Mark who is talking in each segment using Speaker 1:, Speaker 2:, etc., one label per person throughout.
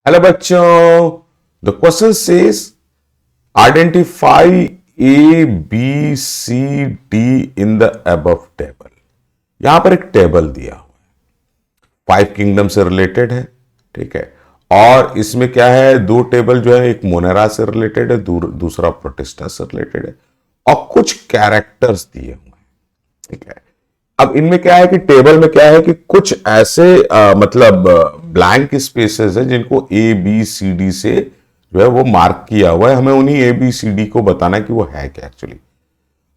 Speaker 1: Hello बच्चों, the question says identify A B C D in the above table. यहां पर एक table दिया हुआ है, 5 किंगडम से रिलेटेड है। ठीक है, और इसमें क्या है, दो टेबल जो है, एक मोनेरा से रिलेटेड है, दूसरा प्रोटिस्टा से रिलेटेड है, और कुछ कैरेक्टर्स दिए हुए हैं। ठीक है, अब इनमें क्या है कि टेबल में क्या है कि कुछ ऐसे मतलब ब्लैंक स्पेसेस है जिनको ए बी सी डी से जो है वो मार्क किया हुआ है। हमें उन्हीं ए बी सी डी को बताना है कि वो है क्या एक्चुअली।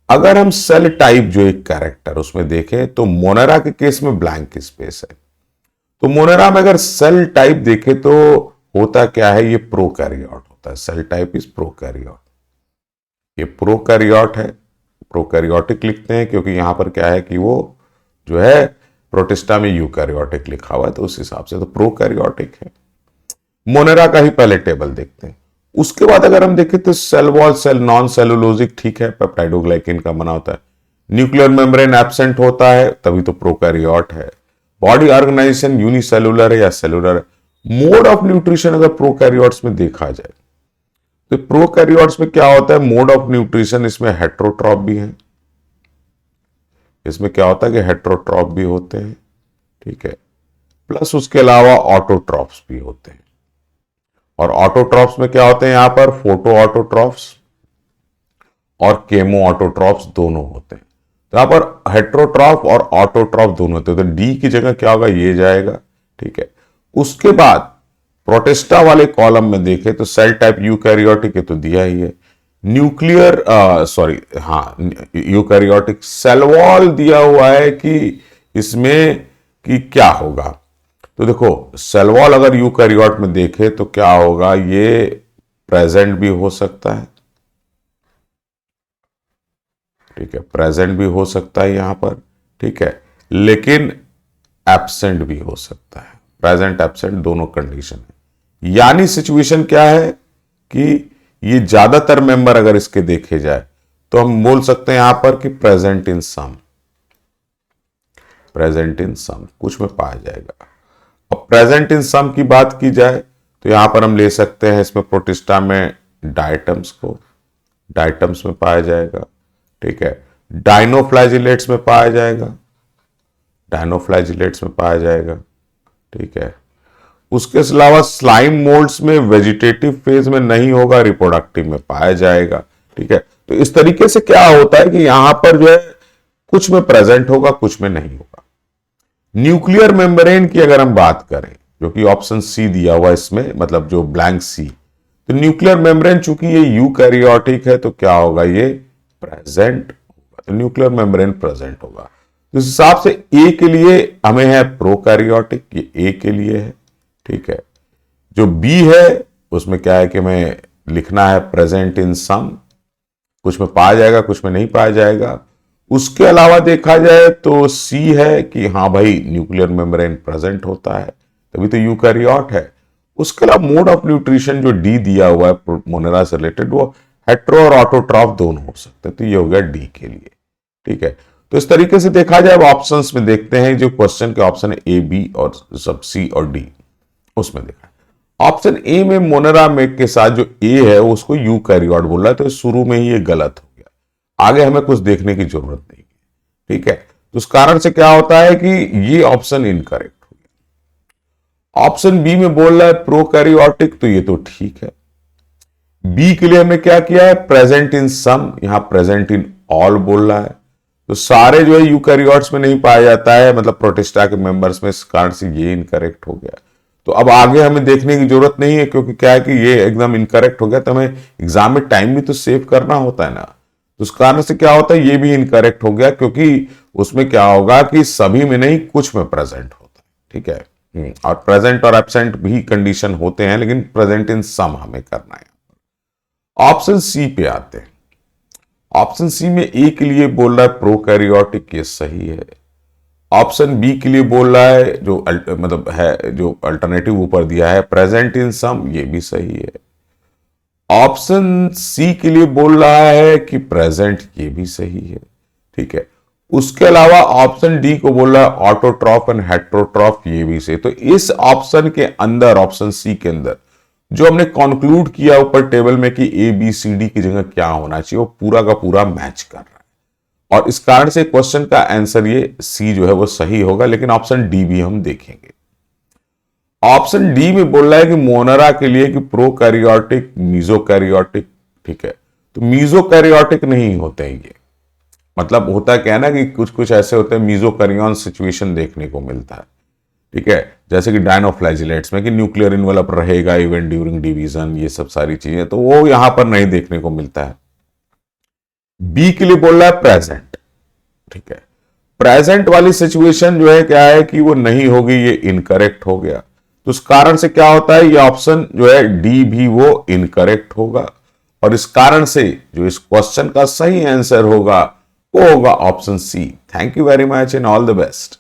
Speaker 1: अगर हम सेल टाइप जो एक कैरेक्टर उसमें देखें तो मोनेरा के केस में ब्लैंक स्पेस है। तो मोनेरा में अगर सेल टाइप देखें तो होता क्या है, ये प्रोकैरियोट होता है। सेल टाइप इज प्रोकैरियोट, ये प्रोकैरियोट है। प्रोकैरियोटिक लिखते हैं क्योंकि यहां पर क्या है कि वो जो है प्रोटिस्टा में यूकैरियोटिक लिखा हुआ है, तो उस हिसाब से तो प्रोकैरियोटिक है। मोनेरा का ही पहले टेबल देखते हैं। उसके बाद अगर हम देखें तो cell wall, cell non cellulosic, ठीक है, पेप्टाइडोग्लाइकेन का बना होता है। न्यूक्लियर मेम्ब्रेन एब्सेंट होता है, तभी तो प्रोकैरियोट है। बॉडी ऑर्गेनाइजेशन यूनिसेलुलर है या सेलुलर है। मोड ऑफ न्यूट्रिशन अगर प्रोकैरियोट्स में देखा जाए तो प्रोकैरियोट्स में क्या होता है, मोड ऑफ न्यूट्रिशन इसमें हेट्रोट्रॉप भी है। इसमें क्या होता है कि हेट्रोट्रॉप भी होते हैं। ठीक है, प्लस उसके अलावा ऑटोट्रॉप्स भी होते हैं। और ऑटोट्रॉप्स में क्या होते हैं, यहां पर फोटो ऑटोट्रॉप्स और केमो ऑटोट्रॉप्स दोनों होते हैं। तो यहां पर हेट्रोट्रॉप और ऑटोट्रॉप दोनों होते हैं, तो डी की जगह क्या होगा, ये जाएगा। ठीक है, उसके बाद प्रोटिस्टा वाले कॉलम में देखें तो सेल टाइप यूकैरियोटिक है, तो दिया ही है। न्यूक्लियर सॉरी हाँ, यूकैरियोटिक सेल वॉल दिया हुआ है कि इसमें कि क्या होगा। तो देखो, सेल वॉल अगर यूकैरियोट में देखे तो क्या होगा, ये प्रेजेंट भी हो सकता है। ठीक है, प्रेजेंट भी हो सकता है यहां पर। ठीक है, लेकिन एब्सेंट भी हो सकता है। प्रेजेंट एब्सेंट दोनों कंडीशन है। यानी सिचुएशन क्या है कि ये ज्यादातर मेंबर अगर इसके देखे जाए तो हम बोल सकते हैं यहां पर कि present in some, present in सम कुछ में पाया जाएगा। अब प्रेजेंट इन सम की बात की जाए तो यहां पर हम ले सकते हैं इसमें प्रोटिस्टा में डायटम्स को, डायटम्स में पाया जाएगा। ठीक है, डायनोफ्लैजिलेट्स में पाया जाएगा, डायनोफ्लैजिलेट्स में पाया जाएगा। ठीक है, उसके अलावा स्लाइम मोल्ड्स में वेजिटेटिव फेज में नहीं होगा, रिप्रोडक्टिव में पाया जाएगा। ठीक है, तो इस तरीके से क्या होता है कि यहां पर जो है कुछ में प्रेजेंट होगा, कुछ में नहीं होगा। न्यूक्लियर मेम्ब्रेन की अगर हम बात करें, जो कि ऑप्शन सी दिया हुआ इसमें, मतलब जो ब्लैंक सी, तो न्यूक्लियर मेम्ब्रेन चूंकि ये यूकैरियोटिक है तो क्या होगा, ये प्रेजेंट होगा। तो न्यूक्लियर मेम्ब्रेन प्रेजेंट होगा। तो इस हिसाब से ए के लिए हमें है प्रोकैरियोटिक, ये ए के लिए है। ठीक है, जो बी है उसमें क्या है कि हमें लिखना है प्रेजेंट इन सम, कुछ में पाया जाएगा, कुछ में नहीं पाया जाएगा। उसके अलावा देखा जाए तो सी है कि हाँ भाई, न्यूक्लियर मेम्ब्रेन प्रेजेंट होता है, तभी तो यूकैरियोट है। उसके अलावा मोड ऑफ न्यूट्रिशन जो डी दिया हुआ है मोनेरा से रिलेटेड, वो हेट्रो और ऑटोट्रॉफ दोनों हो सकते हैं, तो ये हो गया डी के लिए। ठीक है, तो इस तरीके से देखा जाए, अब ऑप्शंस में देखते हैं, जो क्वेश्चन के ऑप्शन है ए बी और सब सी और डी, उसमें देखा ऑप्शन ए में मोनेरा में के साथ जो ए है उसको यूकैरियोट बोल रहा है, तो शुरू में ही ये गलत हो गया, आगे हमें कुछ देखने की जरूरत नहीं है। ठीक है, तो उस कारण से क्या होता है कि ये ऑप्शन इनकरेक्ट हो गया। ऑप्शन बी में बोल रहा है प्रोकैरियोटिक, तो ये तो ठीक है। बी के लिए हमने क्या किया है, प्रेजेंट इन सम, यहां प्रेजेंट इन ऑल बोल रहा है, तो सारे जो है यूकैरियोट्स में नहीं पाया जाता है, मतलब प्रोटिस्टा के मेंबर्स में, इस कारण से ये इनकरेक्ट हो गया। तो अब आगे हमें देखने की जरूरत नहीं है, क्योंकि क्या है कि ये एकदम इनकरेक्ट हो गया, तो हमें एग्जाम में टाइम भी तो सेव करना होता है ना। तो उस कारण से क्या होता है, ये भी इनकरेक्ट हो गया, क्योंकि उसमें क्या होगा कि सभी में नहीं, कुछ में प्रेजेंट होता है। ठीक है, और प्रेजेंट और एब्सेंट भी कंडीशन होते हैं, लेकिन प्रेजेंट इन सम हमें करना है। ऑप्शन सी पे आते हैं। ऑप्शन सी में ए के लिए बोल रहा है प्रोकैरियोटिक, ये सही है। ऑप्शन बी के लिए बोल रहा है, जो मतलब है, जो अल्टरनेटिव ऊपर दिया है प्रेजेंट इन सम, ये भी सही है। ऑप्शन सी के लिए बोल रहा है कि प्रेजेंट, ये भी सही है। ठीक है, उसके अलावा ऑप्शन डी को बोला है ऑटोट्रॉफ एंड हेट्रोट्रॉफ, ये भी से। तो इस ऑप्शन के अंदर, ऑप्शन सी के अंदर जो हमने कंक्लूड किया ऊपर टेबल में कि ए बी सी डी की जगह क्या होना चाहिए, वो पूरा का पूरा मैच कर रहा है, और इस कारण से क्वेश्चन का आंसर ये सी जो है वो सही होगा। लेकिन ऑप्शन डी भी हम देखेंगे। ऑप्शन डी में बोल रहा है कि मोनरा के लिए कि प्रोकैरियोटिक, मीजोकैरियोटिक, ठीक है। तो मीजोकैरियोटिक नहीं होते हैं ये, मतलब होता क्या है ना कि कुछ कुछ ऐसे होते हैं मीजोकैरियन सिचुएशन देखने को मिलता है, ठीक है, जैसे कि डायनोफ्लैजिलेट्स में कि न्यूक्लियर इन्वेलप रहेगा इवन ड्यूरिंग डिवीजन, ये सब सारी चीजें, तो वो यहां पर नहीं देखने को मिलता है। बी के लिए बोल रहा है प्रेजेंट, ठीक है। प्रेजेंट वाली सिचुएशन जो है क्या है कि वो नहीं होगी, ये इनकरेक्ट हो गया। तो उस कारण से क्या होता है, ये ऑप्शन जो है डी भी वो इनकरेक्ट होगा, और इस कारण से जो इस क्वेश्चन का सही आंसर होगा वो होगा option C. Thank you very much and all the best.